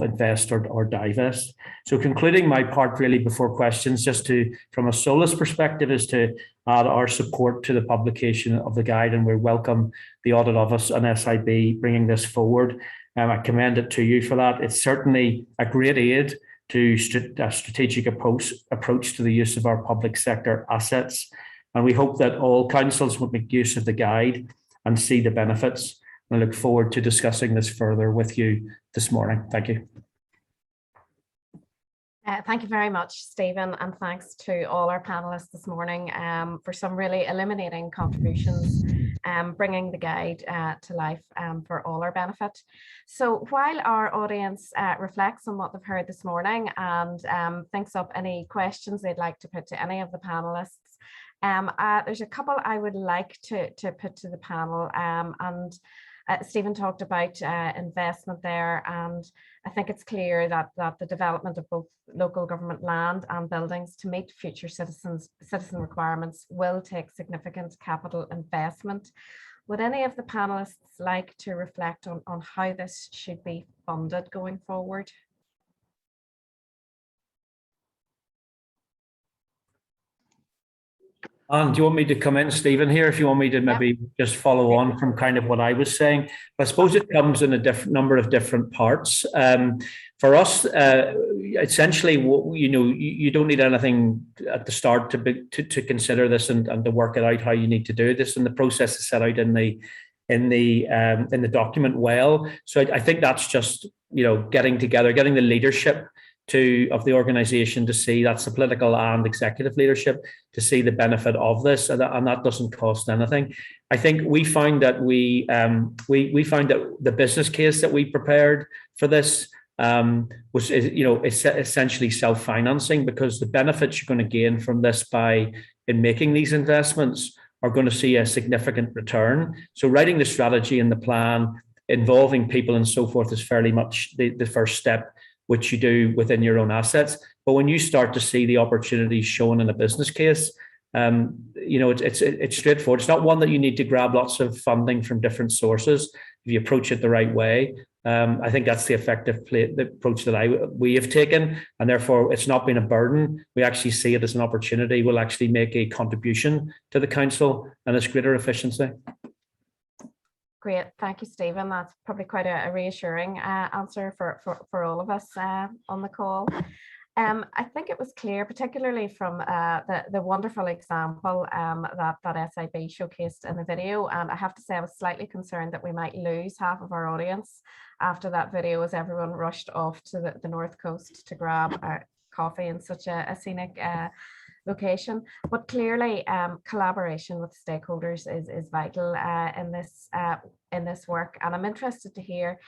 invest or divest. So concluding my part really before questions, just to, from a Solus perspective, is to add our support to the publication of the guide, and we welcome the Audit Office and SIB bringing this forward. I commend it to you for that. It's certainly a great aid to a strategic approach to the use of our public sector assets. And we hope that all councils would make use of the guide and see the benefits. I look forward to discussing this further with you this morning. Thank you. Thank you very much, Stephen, and thanks to all our panelists this morning for some really illuminating contributions, bringing the guide to life for all our benefit. So while our audience reflects on what they've heard this morning and thinks up any questions they'd like to put to any of the panelists, there's a couple I would like to put to the panel, and Stephen talked about investment there, and I think it's clear that the development of both local government land and buildings to meet future citizen requirements will take significant capital investment. Would any of the panelists like to reflect on how this should be funded going forward? And do you want me to come in, Stephen, here, if you want me to maybe just follow on from kind of what I was saying? But I suppose it comes in a number of different parts. For us, essentially, you don't need anything at the start to consider this and to work it out how you need to do this. And the process is set out in the document well. So I think that's just getting together, getting the leadership of the organization to see, that's the political and executive leadership, to see the benefit of this, and that doesn't cost anything. I think we find that we find that the business case that we prepared for this was essentially self-financing, because the benefits you're going to gain from this in making these investments are going to see a significant return. So writing the strategy and the plan, involving people and so forth, is fairly much the first step, which you do within your own assets. But when you start to see the opportunities shown in a business case, it's straightforward. It's not one that you need to grab lots of funding from different sources. If you approach it the right way, I think that's the effective the approach that we have taken, and therefore it's not been a burden. We actually see it as an opportunity. We'll actually make a contribution to the council and its greater efficiency. Great, thank you, Stephen. That's probably quite a reassuring answer for all of us on the call. I think it was clear, particularly from the wonderful example that SIB showcased in the video, and I have to say I was slightly concerned that we might lose half of our audience after that video, as everyone rushed off to the North Coast to grab coffee in such a scenic location. But clearly collaboration with stakeholders is vital in this work, and I'm interested to hear,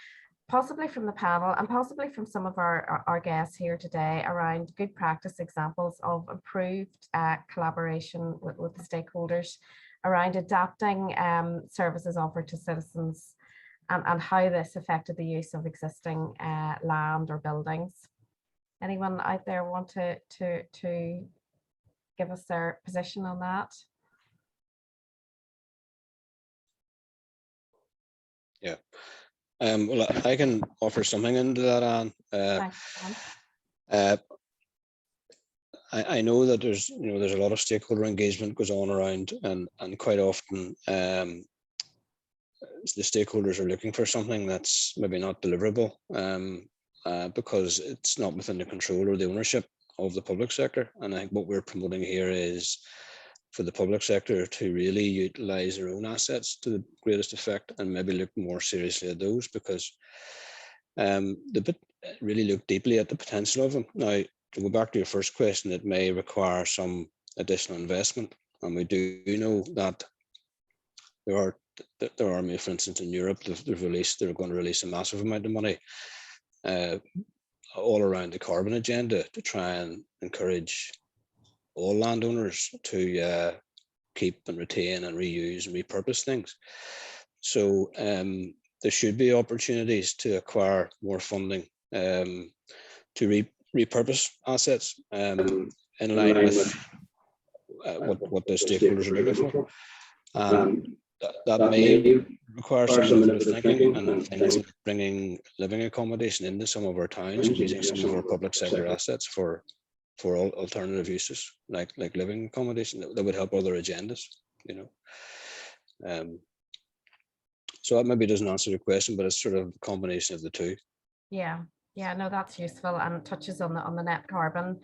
possibly from the panel and possibly from some of our guests here today, around good practice examples of improved collaboration with the stakeholders around adapting services offered to citizens, and how this affected the use of existing land or buildings. Anyone out there want to give us their position on that? Yeah, well, I can offer something into that, Anne. I know that there's a lot of stakeholder engagement goes on around, and quite often the stakeholders are looking for something that's maybe not deliverable. because it's not within the control or the ownership of the public sector. And I think what we're promoting here is for the public sector to really utilise their own assets to the greatest effect, and maybe look more seriously at those, because they really look deeply at the potential of them. Now, to go back to your first question, it may require some additional investment, and we do know that there are, for instance, in Europe, they're going to release a massive amount of money all around the carbon agenda to try and encourage all landowners to keep and retain and reuse and repurpose things. So there should be opportunities to acquire more funding to repurpose assets in line with what the stakeholders are looking for. That may require some innovative thinking and things like bringing living accommodation into some of our towns and using some of our public sector assets for alternative uses, like living accommodation that would help other agendas, so that maybe doesn't answer the question, but it's sort of a combination of the two. Yeah, no, that's useful, and touches on the net carbon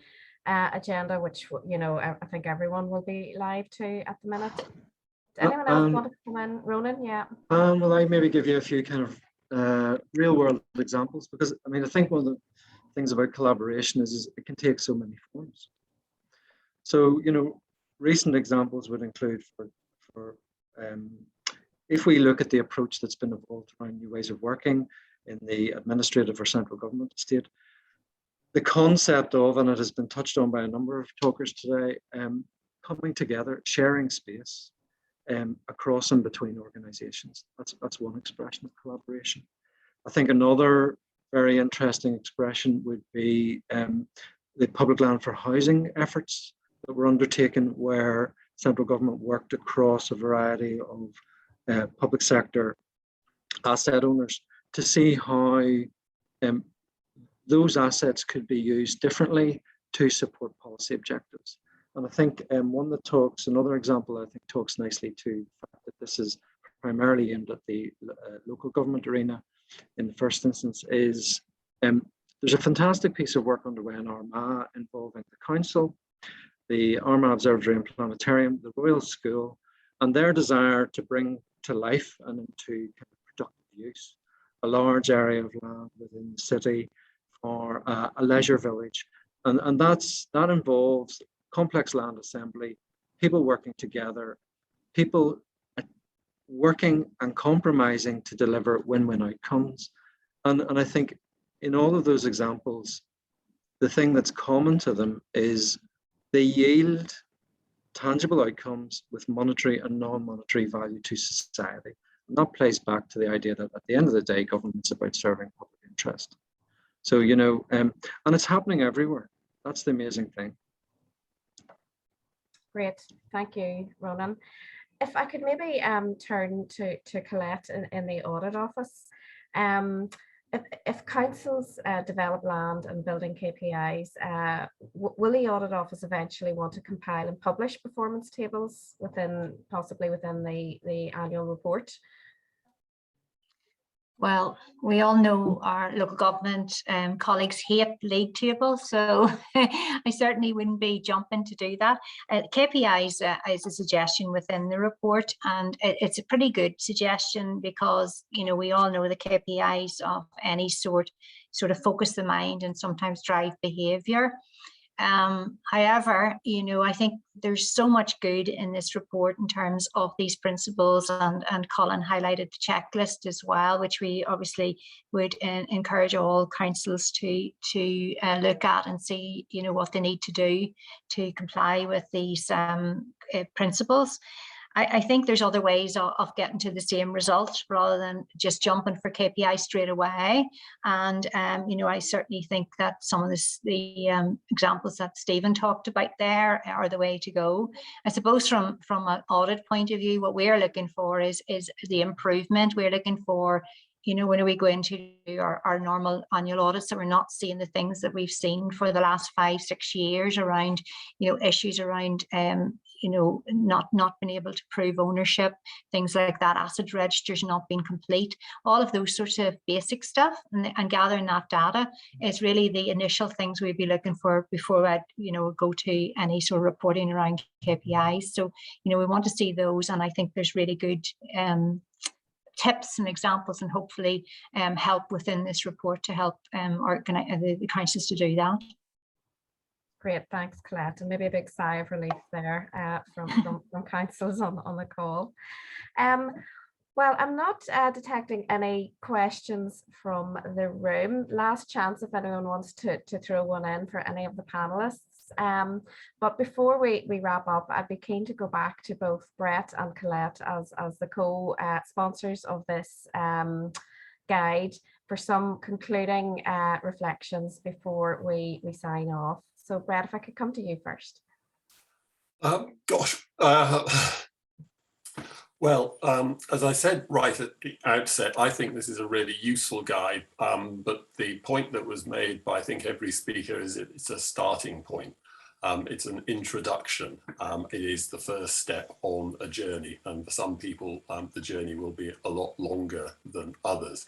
agenda, which I think everyone will be live to at the minute. Does anyone else want to come in? Ronan? Yeah. Will I maybe give you a few kind of real world examples? Because I think one of the things about collaboration is it can take so many forms. So, recent examples would include if we look at the approach that's been evolved around new ways of working in the administrative or central government state, the concept of, and it has been touched on by a number of talkers today, coming together, sharing space across and between organizations. That's one expression of collaboration. I think another very interesting expression would be the public land for housing efforts that were undertaken, where central government worked across a variety of public sector asset owners to see how those assets could be used differently to support policy objectives. And I think another example I think talks nicely to the fact that this is primarily aimed at the local government arena in the first instance is there's a fantastic piece of work underway in Armagh involving the council, the Armagh Observatory and Planetarium, the Royal School, and their desire to bring to life and into kind of productive use a large area of land within the city for a leisure village. And that involves complex land assembly, people working together, people working and compromising to deliver win-win outcomes. And I think in all of those examples, the thing that's common to them is they yield tangible outcomes with monetary and non-monetary value to society. And that plays back to the idea that at the end of the day, government's about serving public interest. So, and it's happening everywhere. That's the amazing thing. Great, thank you, Ronan. If I could maybe turn to Colette in the audit office. If councils develop land and building KPIs, will the audit office eventually want to compile and publish performance tables possibly within the annual report? Well, we all know our local government colleagues hate league tables, so I certainly wouldn't be jumping to do that. KPIs is a suggestion within the report, and it's a pretty good suggestion because, we all know the KPIs of any sort of focus the mind and sometimes drive behaviour. However, I think there's so much good in this report in terms of these principles, and Colin highlighted the checklist as well, which we obviously would encourage all councils to look at and see, what they need to do to comply with these principles. I think there's other ways of getting to the same result rather than just jumping for KPI straight away. And, I certainly think that some of the examples that Stephen talked about there are the way to go. I suppose from an audit point of view, what we're looking for is the improvement. We're looking for, you know, when we go into our normal annual audits, that we're not seeing the things that we've seen for the last 5-6 years around, you know, issues around, you know, not being able to prove ownership, things like that, asset registers not being complete, all of those sorts of basic stuff, and gathering that data is really the initial things we'd be looking for before I'd, you know, go to any sort of reporting around KPIs. So, you know, we want to see those, and I think there's really good tips and examples, and hopefully help within this report to help organize the councils to do that. Great, thanks, Colette, and maybe a big sigh of relief there from councillors on the call. Well, I'm not detecting any questions from the room. Last chance if anyone wants to throw one in for any of the panelists. But before we wrap up, I'd be keen to go back to both Brett and Colette as the co-sponsors of this guide for some concluding reflections before we sign off. So Brett, if I could come to you first. Well, as I said right at the outset, I think this is a really useful guide, but the point that was made by I think every speaker is it's a starting point. It's an introduction. It is the first step on a journey, and for some people the journey will be a lot longer than others.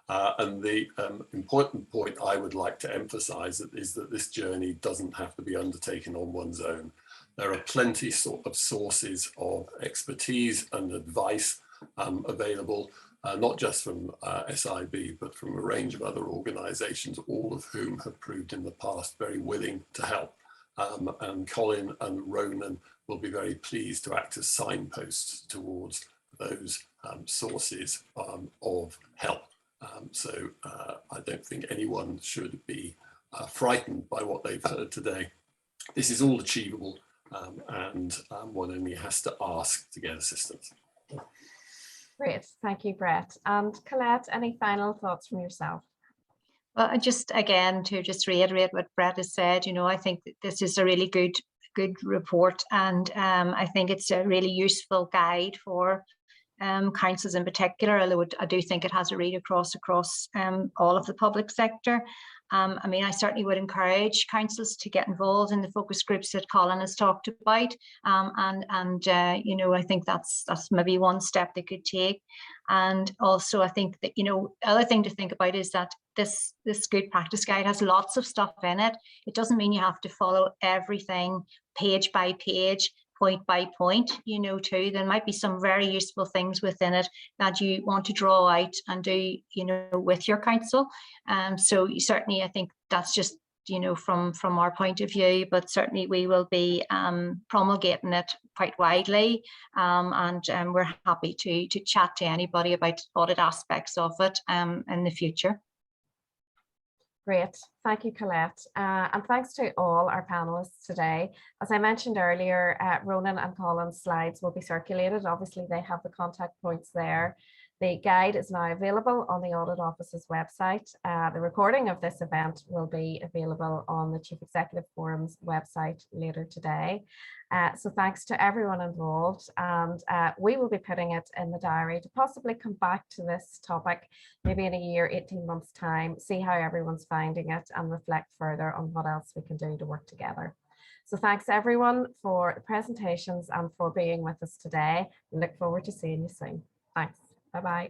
And the important point I would like to emphasize is that this journey doesn't have to be undertaken on one's own. There are plenty of sources of expertise and advice available, not just from SIB, but from a range of other organisations, all of whom have proved in the past very willing to help. And Colin and Ronan will be very pleased to act as signposts towards those sources of help. So I don't think anyone should be frightened by what they've heard today. This is all achievable. And one only has to ask to get assistance. Great, thank you, Brett. And Colette, any final thoughts from yourself? Well, just again to just reiterate what Brett has said, you know, I think that this is a really good report, and I think it's a really useful guide for councils in particular, although I do think it has a read across all of the public sector. I mean, I certainly would encourage councils to get involved in the focus groups that Colin has talked about, and you know, I think that's maybe one step they could take. And also, I think that, you know, the other thing to think about is that this good practice guide has lots of stuff in it. It doesn't mean you have to follow everything page by page, point by point, you know, too. There might be some very useful things within it that you want to draw out and do, you know, with your council. So certainly, I think that's just, you know, from our point of view, but certainly we will be promulgating it quite widely, and we're happy to chat to anybody about audit aspects of it in the future. Great, thank you, Colette, and thanks to all our panelists today. As I mentioned earlier, Ronan and Colin's slides will be circulated. Obviously, they have the contact points there. The guide is now available on the Audit Office's website. The recording of this event will be available on the Chief Executive Forum's website later today. So thanks to everyone involved, and we will be putting it in the diary to possibly come back to this topic maybe in a year, 18 months time, see how everyone's finding it and reflect further on what else we can do to work together. So thanks everyone for the presentations and for being with us today. We look forward to seeing you soon. Thanks. Bye-bye.